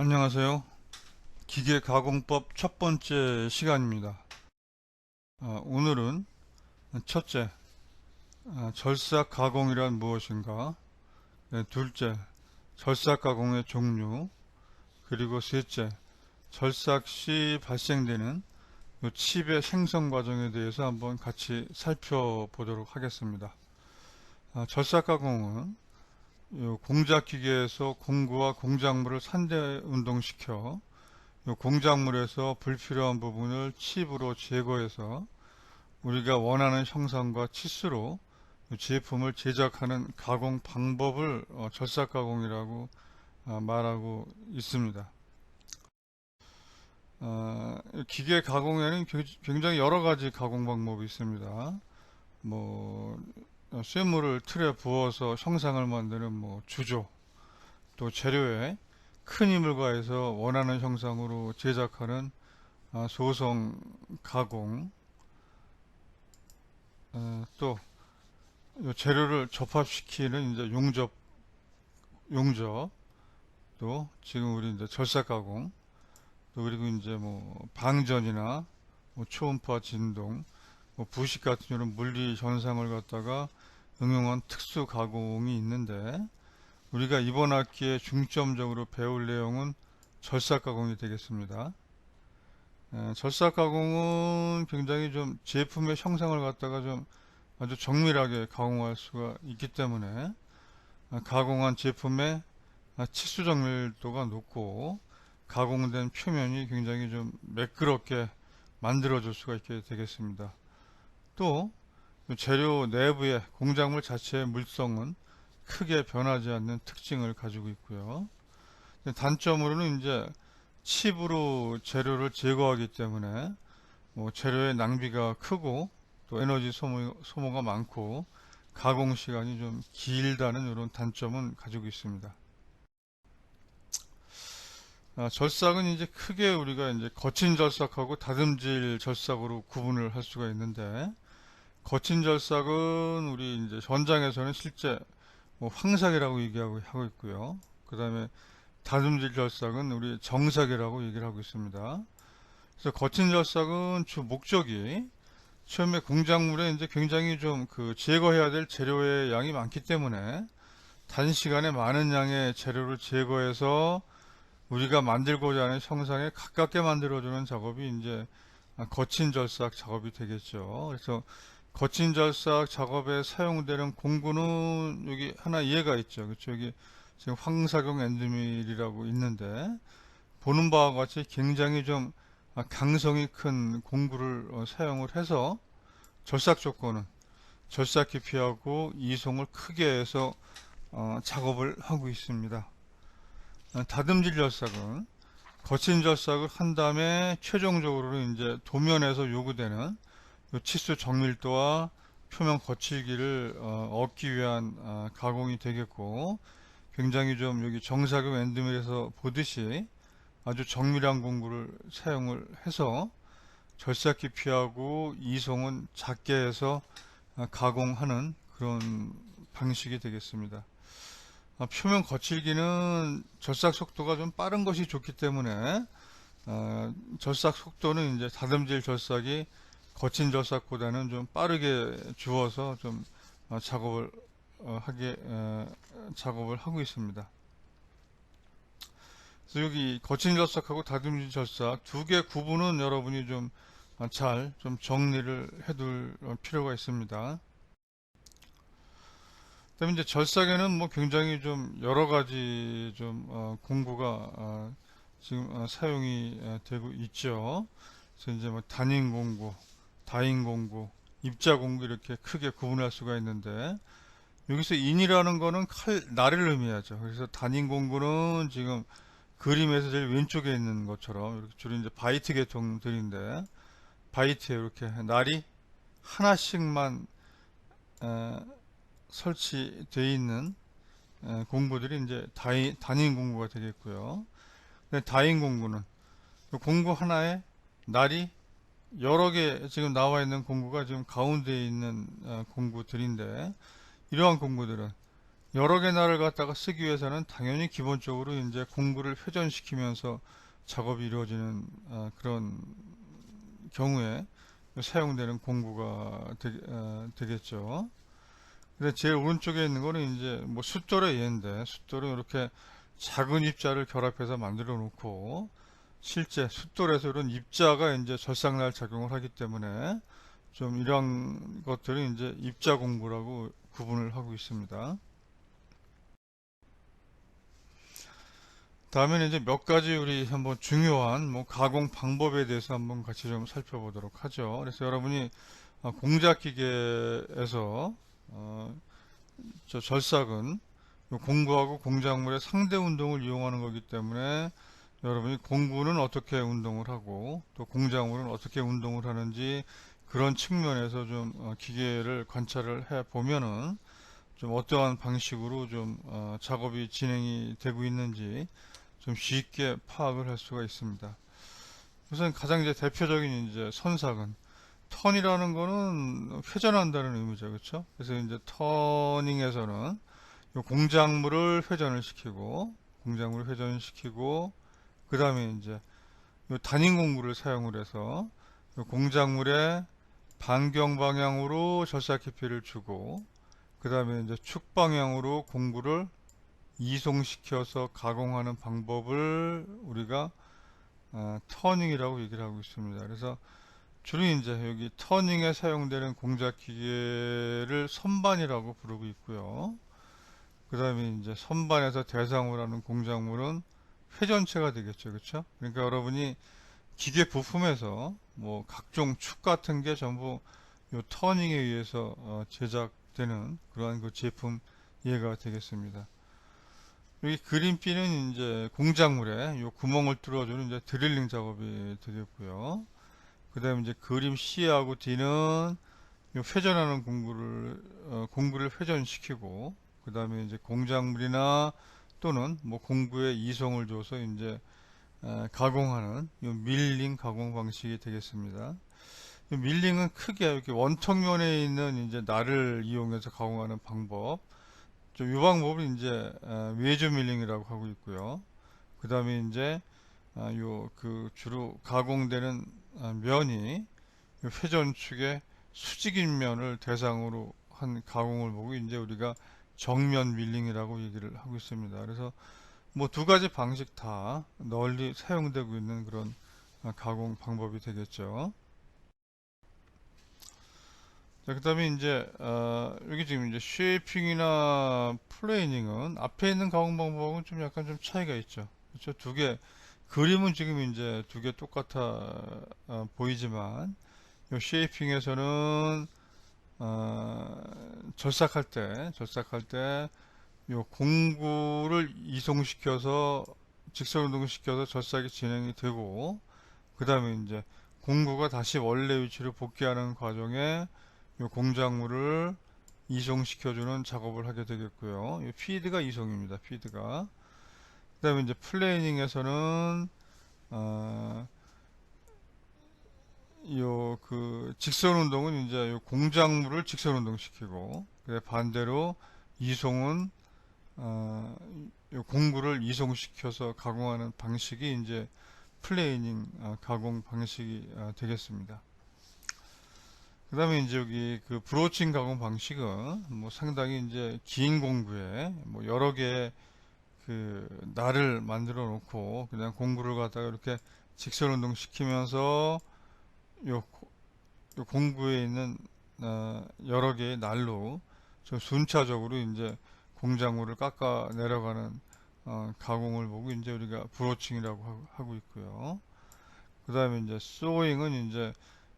안녕하세요. 기계가공법 첫 번째 시간입니다. 오늘은 첫째, 절삭가공이란 무엇인가? 네, 둘째, 절삭가공의 종류. 그리고 셋째, 절삭 시 발생되는 요 칩의 생성 과정에 대해서 한번 같이 살펴보도록 하겠습니다. 절삭가공은 요 공작기계에서 공구와 공작물을 산대 운동시켜 요 공작물에서 불필요한 부분을 칩으로 제거해서 우리가 원하는 형상과 치수로 제품을 제작하는 가공 방법을 절삭 가공이라고 말하고 있습니다. 기계 가공에는 굉장히 여러 가지 가공 방법이 있습니다. 뭐 쇠물을 틀에 부어서 형상을 만드는 주조, 또 재료에 큰 힘을 가해서 원하는 형상으로 제작하는 소성 가공, 또 재료를 접합시키는 이제 용접, 또 지금 우리 이제 절삭 가공, 또 그리고 이제 방전이나 초음파 진동, 부식 같은 이런 물리 현상을 갖다가 응용한 특수 가공이 있는데, 우리가 이번 학기에 중점적으로 배울 내용은 절삭 가공이 되겠습니다. 절삭 가공은 굉장히 좀 제품의 형상을 갖다가 좀 아주 정밀하게 가공할 수가 있기 때문에 가공한 제품의 치수 정밀도가 높고 가공된 표면이 굉장히 좀 매끄럽게 만들어줄 수가 있게 되겠습니다. 또 재료 내부의 공작물 자체의 물성은 크게 변하지 않는 특징을 가지고 있고요. 단점으로는 이제 칩으로 재료를 제거하기 때문에 재료의 낭비가 크고 또 에너지 소모가 많고 가공 시간이 좀 길다는 이런 단점은 가지고 있습니다. 절삭은 이제 크게 우리가 이제 거친 절삭하고 다듬질 절삭으로 구분을 할 수가 있는데, 거친 절삭은 우리 이제 현장에서는 실제 황삭이라고 얘기하고 있고요. 그 다음에 다듬질 절삭은 우리 정삭이라고 얘기를 하고 있습니다. 그래서 거친 절삭은 주 목적이 처음에 공작물에 이제 굉장히 좀 제거해야 될 재료의 양이 많기 때문에 단시간에 많은 양의 재료를 제거해서 우리가 만들고자 하는 형상에 가깝게 만들어주는 작업이 이제 거친 절삭 작업이 되겠죠. 그래서 거친 절삭 작업에 사용되는 공구는 여기 하나 이해가 있죠. 그렇죠. 여기 지금 황사경 엔드밀이라고 있는데, 보는 바와 같이 굉장히 좀 강성이 큰 공구를 사용을 해서 절삭 조건은 절삭 깊이하고 이송을 크게 해서 작업을 하고 있습니다. 다듬질 절삭은 거친 절삭을 한 다음에 최종적으로는 이제 도면에서 요구되는 치수 정밀도와 표면 거칠기를 얻기 위한 가공이 되겠고, 굉장히 좀 여기 정사경 엔드밀에서 보듯이 아주 정밀한 공구를 사용을 해서 절삭 깊이하고 이송은 작게 해서 가공하는 그런 방식이 되겠습니다. 표면 거칠기는 절삭 속도가 좀 빠른 것이 좋기 때문에 절삭 속도는 이제 다듬질 절삭이 거친 절삭보다는 좀 빠르게 주어서 좀 작업을 작업을 하고 있습니다. 그래서 여기 거친 절삭하고 다듬질 절삭 두 개 구분은 여러분이 좀 잘 좀 정리를 해둘 필요가 있습니다. 그다음에 이제 절삭에는 굉장히 좀 여러 가지 좀 공구가 지금 사용이 되고 있죠. 그래서 이제 단인 공구, 다인 공구, 입자 공구 이렇게 크게 구분할 수가 있는데, 여기서 인이라는 거는 날을 의미하죠. 그래서 단인 공구는 지금 그림에서 제일 왼쪽에 있는 것처럼 이렇게 주로 이제 바이트 계통들인데, 바이트에 이렇게 날이 하나씩만 설치되어 있는 공구들이 이제 단인 공구가 되겠고요. 다인 공구는 공구 하나에 날이 여러 개 지금 나와 있는 공구가 지금 가운데에 있는 공구들인데, 이러한 공구들은 여러 개 날을 갖다가 쓰기 위해서는 당연히 기본적으로 이제 공구를 회전시키면서 작업이 이루어지는 그런 경우에 사용되는 공구가 되겠죠. 근데 제일 오른쪽에 있는 거는 이제 뭐 숫돌의 예인데, 숫돌은 이렇게 작은 입자를 결합해서 만들어 놓고 실제 숫돌에서 이런 입자가 이제 절삭날 작용을 하기 때문에 좀 이런 것들은 이제 입자 공구라고 구분을 하고 있습니다. 다음에는 이제 몇 가지 우리 한번 중요한 뭐 가공 방법에 대해서 한번 같이 좀 살펴보도록 하죠. 그래서 여러분이 공작기계에서 저 절삭은 공구하고 공작물의 상대 운동을 이용하는 거기 때문에 여러분이 공구는 어떻게 운동을 하고 또 공작물은 어떻게 운동을 하는지 그런 측면에서 좀 기계를 관찰을 해 보면은 좀 어떠한 방식으로 좀 작업이 진행이 되고 있는지 좀 쉽게 파악을 할 수가 있습니다. 우선 가장 이제 대표적인 이제 선삭은 턴이라는 거는 회전한다는 의미죠, 그렇죠? 그래서 이제 터닝에서는 요 공작물을 회전을 시키고 공작물을 회전시키고 그 다음에 이제 요 단임 공구를 사용을 해서 요 공작물의 반경 방향으로 절삭 깊이를 주고 그 다음에 이제 축 방향으로 공구를 이송시켜서 가공하는 방법을 우리가 터닝이라고 얘기를 하고 있습니다. 그래서 주로 이제 여기 터닝에 사용되는 공작 기계를 선반이라고 부르고 있고요. 그 다음에 이제 선반에서 대상으로 하는 공작물은 회전체가 되겠죠. 그렇죠? 그러니까 여러분이 기계 부품에서 뭐 각종 축 같은 게 전부 요 터닝에 의해서 제작되는 그러한 그 제품 예가 되겠습니다. 여기 그린 B는 이제 공작물에 요 구멍을 뚫어주는 이제 드릴링 작업이 되겠고요. 그 다음에 이제 그림 C하고 D는 요 회전하는 공구를 회전시키고 그 다음에 이제 공작물이나 또는 뭐 공구에 이송을 줘서 이제 가공하는 요 밀링 가공 방식이 되겠습니다. 이 밀링은 크게 이렇게 원통면에 있는 이제 날을 이용해서 가공하는 방법. 좀 이 방법을 이제 웨저 밀링이라고 하고 있고요. 그 다음에 이제 요 그 주로 가공되는 면이 회전축의 수직인 면을 대상으로 한 가공을 보고 이제 우리가 정면 밀링이라고 얘기를 하고 있습니다. 그래서 뭐 두 가지 방식 다 널리 사용되고 있는 그런 가공 방법이 되겠죠. 자, 그 다음에 이제 여기 지금 이제 쉐이핑이나 플레이닝은 앞에 있는 가공 방법은 좀 약간 좀 차이가 있죠. 그렇죠? 두 개 그림은 지금 이제 두 개 똑같아 보이지만 요 쉐이핑에서는 절삭할 때 요 공구를 이송시켜서 직선 운동을 시켜서 절삭이 진행이 되고 그 다음에 이제 공구가 다시 원래 위치로 복귀하는 과정에 이 공작물을 이송시켜주는 작업을 하게 되겠고요. 이 피드가 이송입니다. 피드가. 그 다음에 이제 플레이닝에서는 요 그 직선 운동은 이제 요 공작물을 직선 운동시키고 반대로 이송은 요 공구를 이송시켜서 가공하는 방식이 이제 플레이닝 가공 방식이 되겠습니다. 그 다음에 이제 여기 그 브로칭 가공 방식은 뭐 상당히 이제 긴 공구에 뭐 여러 개의 그 날을 만들어 놓고 그냥 공구를 갖다가 이렇게 직선 운동 시키면서 요, 요 공구에 있는 여러 개의 날로 좀 순차적으로 이제 공작물을 깎아 내려가는 가공을 보고 이제 우리가 브로칭이라고 하고 있고요. 그 다음에 이제 소잉은 이제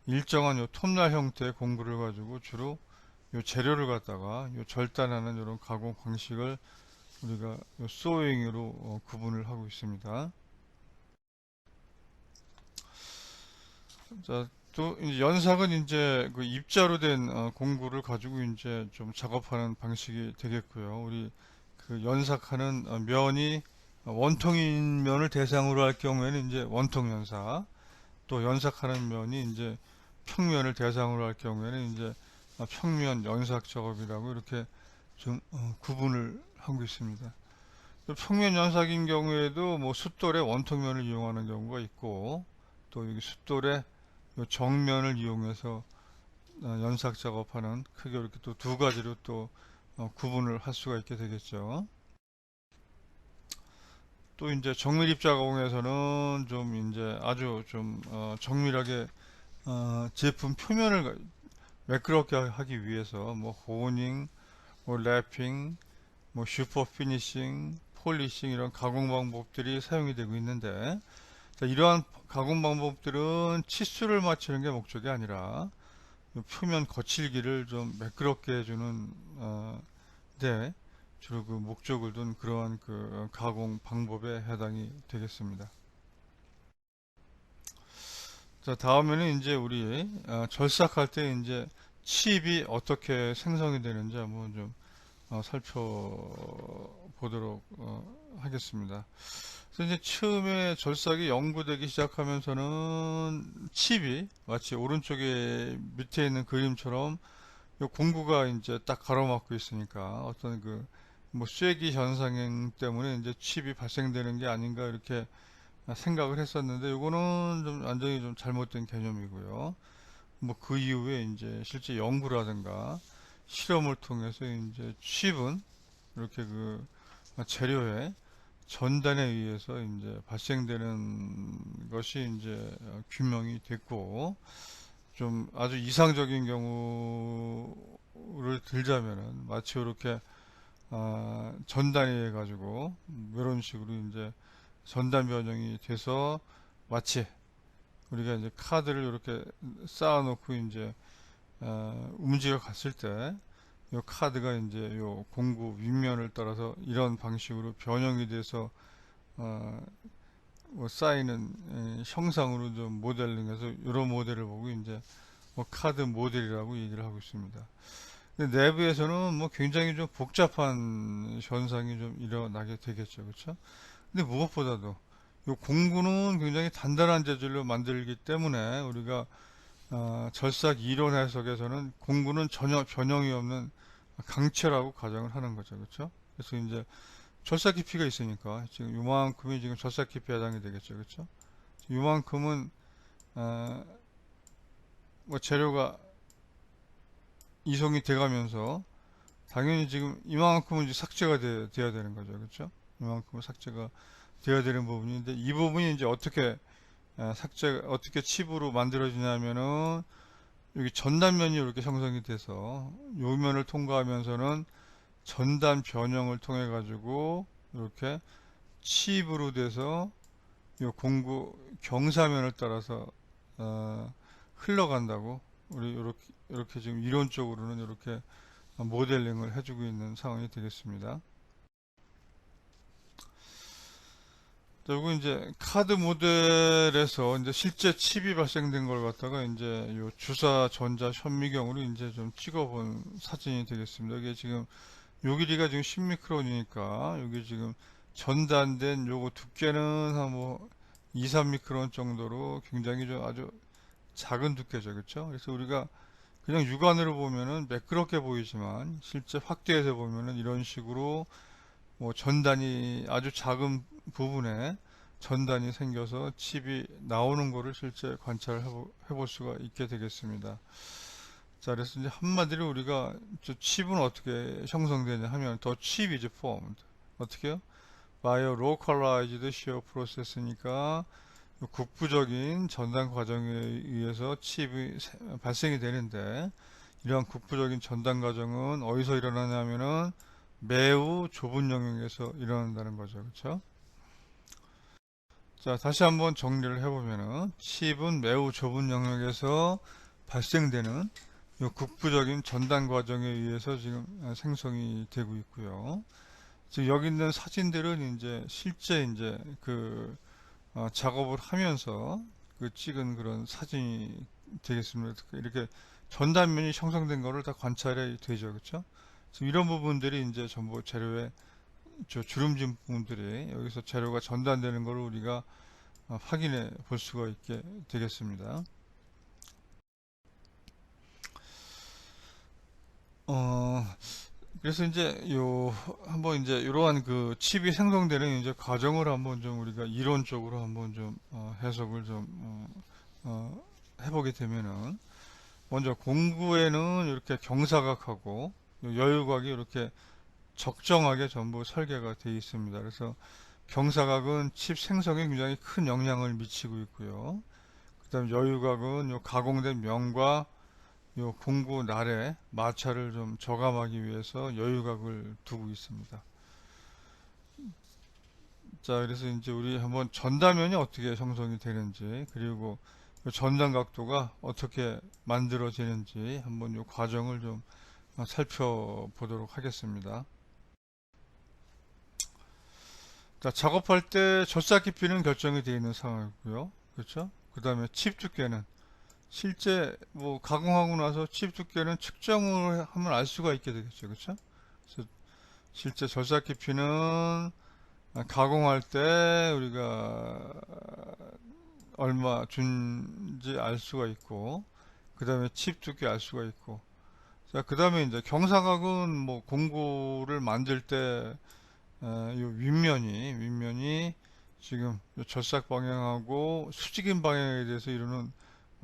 일정한 요 톱날 형태의 공구를 가지고 주로 요 재료를 갖다가 요 절단하는 이런 가공 방식을 우리가 요 소잉으로 구분을 하고 있습니다. 자, 또 이제 연삭은 이제 그 입자로 된 공구를 가지고 이제 좀 작업하는 방식이 되겠고요. 우리 그 연삭하는 면이 원통인 면을 대상으로 할 경우에는 이제 원통 연삭, 또 연삭하는 면이 이제 평면을 대상으로 할 경우에는 이제 평면 연삭 작업이라고 이렇게 좀 구분을 하고 있습니다. 평면 연삭인 경우에도 뭐 숫돌의 원통면을 이용하는 경우가 있고, 또 여기 숫돌의 요 정면을 이용해서 연삭 작업하는, 크게 이렇게 또 두 가지로 또 구분을 할 수가 있게 되겠죠. 또 이제 정밀입 자공에서는 좀 이제 아주 좀 정밀하게 제품 표면을 매끄럽게 하기 위해서 뭐 호닝, 뭐 랩핑, 뭐 슈퍼 피니싱, 폴리싱 이런 가공 방법들이 사용이 되고 있는데, 자, 이러한 가공 방법들은 치수를 맞추는 게 목적이 아니라 표면 거칠기를 좀 매끄럽게 해주는 데 주로 그 목적을 둔 그러한 그 가공 방법에 해당이 되겠습니다. 자, 다음에는 이제 우리 절삭할 때 이제 칩이 어떻게 생성이 되는지 한번 좀 살펴보도록 하겠습니다. 그래서 이제 처음에 절삭이 연구되기 시작하면서는 칩이 마치 오른쪽에 밑에 있는 그림처럼 요 공구가 이제 딱 가로막고 있으니까 어떤 그 뭐 쐐기 현상 때문에 이제 칩이 발생되는 게 아닌가 이렇게 생각을 했었는데, 요거는 좀 완전히 좀 잘못된 개념이고요. 뭐 그 이후에 이제 실제 연구라든가 실험을 통해서 이제 칩은 이렇게 그 재료의 전단에 의해서 이제 발생되는 것이 이제 규명이 됐고, 좀 아주 이상적인 경우를 들자면은 마치 이렇게 전단이 해가지고 이런 식으로 이제 전단 변형이 돼서 마치 우리가 이제 카드를 이렇게 쌓아놓고 이제 움직여 갔을 때 이 카드가 이제 요 공구 윗면을 따라서 이런 방식으로 변형이 돼서 뭐 쌓이는 형상으로 좀 모델링해서 이런 모델을 보고 이제 뭐 카드 모델이라고 얘기를 하고 있습니다. 근데 내부에서는 뭐 굉장히 좀 복잡한 현상이 좀 일어나게 되겠죠, 그렇죠? 근데 무엇보다도 이 공구는 굉장히 단단한 재질로 만들기 때문에 우리가 절삭 이론 해석에서는 공구는 전혀 변형이 없는 강체라고 가정을 하는 거죠, 그렇죠? 그래서 이제 절삭 깊이가 있으니까 지금 요만큼이 지금 절삭 깊이에 해당이 되겠죠, 그렇죠? 요만큼은 어, 뭐 재료가 이송이 돼가면서 당연히 지금 이만큼은 이제 삭제가 돼야 되는 거죠, 그렇죠? 이만큼은 삭제가 돼야 되는 부분인데, 이 부분이 이제 어떻게 어떻게 칩으로 만들어지냐면은 여기 전단면이 이렇게 형성이 돼서 요 면을 통과하면서는 전단 변형을 통해 가지고 이렇게 칩으로 돼서 요 공구 경사면을 따라서 흘러간다고 우리 이렇게 지금 이론적으로는 이렇게 모델링을 해주고 있는 상황이 되겠습니다. 그리고 이제 카드 모델에서 이제 실제 칩이 발생된 걸 갖다가 이제 요 주사 전자 현미경으로 이제 좀 찍어본 사진이 되겠습니다. 이게 지금 요 길이가 지금 10미크론이니까 여기 지금 전단된 요거 두께는 한 뭐 2, 3미크론 정도로 굉장히 좀 아주 작은 두께죠. 그렇죠? 그래서 우리가 그냥 육안으로 보면은 매끄럽게 보이지만 실제 확대해서 보면은 이런 식으로 뭐 전단이 아주 작은 부분에 전단이 생겨서 칩이 나오는 거를 실제 관찰해 볼 수가 있게 되겠습니다. 자, 그래서 이제 한마디로 우리가 저 칩은 어떻게 형성되냐 하면 더 칩 is formed. 어떻게요? by a localized shear process니까 국부적인 전단 과정에 의해서 칩이 발생이 되는데, 이러한 국부적인 전단 과정은 어디서 일어나냐면은 매우 좁은 영역에서 일어난다는 거죠. 그렇죠? 자, 다시 한번 정리를 해보면은 칩은 매우 좁은 영역에서 발생되는 이 국부적인 전단 과정에 의해서 지금 생성이 되고 있고요. 지금 여기 있는 사진들은 이제 실제 이제 그 작업을 하면서 그 찍은 그런 사진이 되겠습니다. 이렇게 전단면이 형성된 거를 다 관찰이 되죠, 그렇죠? 이런 부분들이 이제 전부 재료의 저 주름진 부분들이 여기서 재료가 전단되는 것을 우리가 확인해 볼 수가 있게 되겠습니다. 어, 그래서 이제 한번 이제 이러한 그 칩이 생성되는 이제 과정을 한번 좀 우리가 이론적으로 한번 좀 해석을 좀 해보게 되면은, 먼저 공구에는 이렇게 경사각하고 요 여유각이 이렇게 적정하게 전부 설계가 되어 있습니다. 그래서 경사각은 칩 생성에 굉장히 큰 영향을 미치고 있고요. 그다음 여유각은 요 가공된 면과 요 공구 날의 마찰을 좀 저감하기 위해서 여유각을 두고 있습니다. 자, 그래서 이제 우리 한번 전단면이 어떻게 형성이 되는지, 그리고 요 전단 각도가 어떻게 만들어지는지 한번 요 과정을 좀 살펴보도록 하겠습니다. 자, 작업할 때 절삭 깊이는 결정이 되어 있는 상황이고요. 그렇죠? 그 다음에 칩 두께는 실제 뭐 가공하고 나서 칩 두께는 측정을 하면 알 수가 있게 되겠죠. 그렇죠? 그래서 실제 절삭 깊이는 가공할 때 우리가 얼마 준지 알 수가 있고, 그 다음에 칩 두께 알 수가 있고, 자, 그 다음에 이제 경사각은 뭐 공구를 만들 때 요 윗면이 지금 요 절삭 방향하고 수직인 방향에 대해서 이루는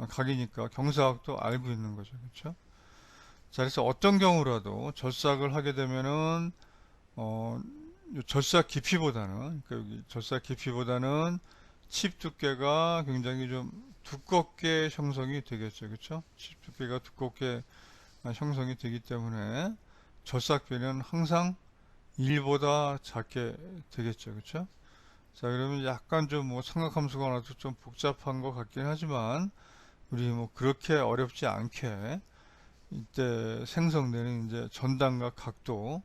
각이니까 경사각도 알고 있는 거죠. 그렇죠? 자, 그래서 어떤 경우라도 절삭을 하게 되면은 어, 요 절삭 깊이보다는, 그러니까 여기 절삭 깊이보다는 칩 두께가 굉장히 좀 두껍게 형성이 되겠죠. 그렇죠? 칩 두께가 두껍게 형성이 되기 때문에 절삭비는 항상 1보다 작게 되겠죠. 그렇죠? 자, 그러면 약간 좀 뭐 삼각함수가 나도 좀 복잡한 것 같긴 하지만 우리 뭐 그렇게 어렵지 않게 이때 생성되는 이제 전단과 각도,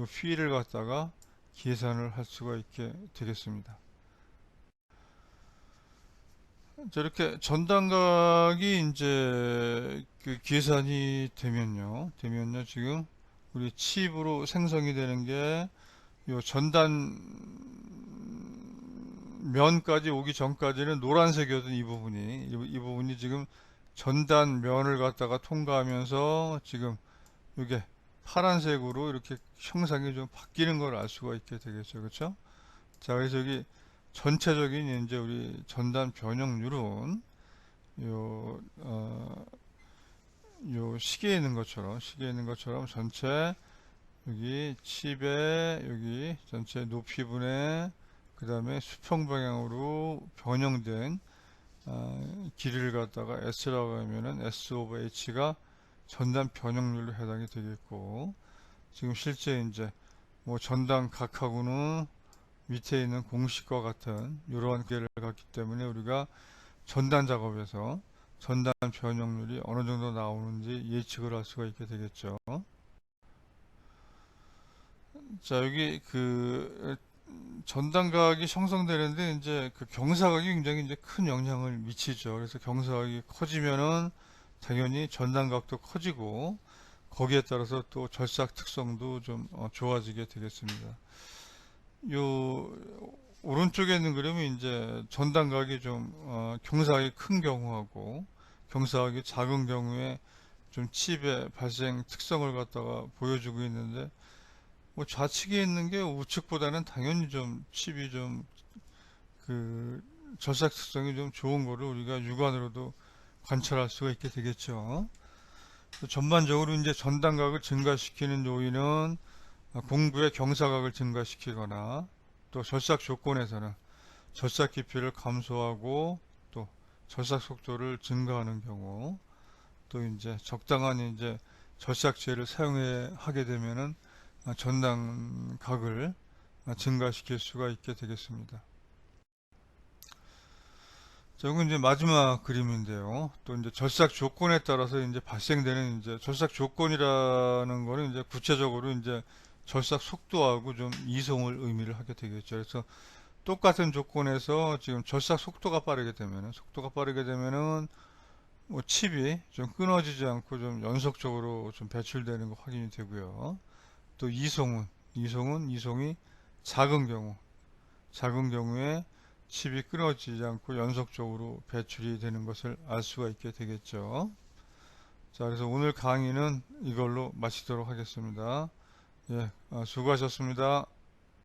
요 p를 갖다가 계산을 할 수가 있게 되겠습니다. 자, 이렇게 전단각이 이제 그 계산이 되면요, 지금 우리 칩으로 생성이 되는 게 요 전단 면까지 오기 전까지는 노란색이었던 이 부분이 지금 전단 면을 갖다가 통과하면서 지금 이게 파란색으로 이렇게 형상이 좀 바뀌는 걸 알 수가 있게 되겠죠. 그렇죠? 자, 그래서 여기 전체적인 이제 우리 전단 변형률은 요, 요 시계에 있는 것처럼 전체 여기 칩에 여기 전체 높이분의 그 다음에 수평 방향으로 변형된 길이를 갖다가 S라고 하면은 S 오버 H가 전단 변형률로 해당이 되겠고, 지금 실제 이제 뭐 전단 각하고는 밑에 있는 공식과 같은 이러한 기계를 갖기 때문에 우리가 전단 작업에서 전단 변형률이 어느 정도 나오는지 예측을 할 수가 있게 되겠죠. 자, 여기 그 전단각이 형성되는데 이제 그 경사각이 굉장히 이제 큰 영향을 미치죠. 그래서 경사각이 커지면은 당연히 전단각도 커지고 거기에 따라서 또 절삭 특성도 좀 좋아지게 되겠습니다. 요 오른쪽에 있는 그림은 이제 전단각이 좀 경사각이 큰 경우하고 경사각이 작은 경우에 좀 칩의 발생 특성을 갖다가 보여주고 있는데, 뭐 좌측에 있는 게 우측보다는 당연히 좀 칩이 좀 그 절삭 특성이 좀 좋은 거를 우리가 육안으로도 관찰할 수가 있게 되겠죠. 전반적으로 이제 전단각을 증가시키는 요인은 공구의 경사각을 증가시키거나, 또 절삭 조건에서는 절삭 깊이를 감소하고 또 절삭 속도를 증가하는 경우, 또 이제 적당한 이제 절삭제를 사용해 하게 되면은 전단각을 증가시킬 수가 있게 되겠습니다. 자, 이건 이제 마지막 그림인데요. 또 이제 절삭 조건에 따라서 이제 발생되는 이제 절삭 조건이라는 거는 이제 구체적으로 이제 절삭 속도하고 좀 이송을 의미를 하게 되겠죠. 그래서 똑같은 조건에서 지금 절삭 속도가 빠르게 되면은 뭐 칩이 좀 끊어지지 않고 좀 연속적으로 좀 배출되는 거 확인이 되고요. 또 이송이 작은 경우, 작은 경우에 칩이 끊어지지 않고 연속적으로 배출이 되는 것을 알 수가 있게 되겠죠. 자, 그래서 오늘 강의는 이걸로 마치도록 하겠습니다. 예, 수고하셨습니다.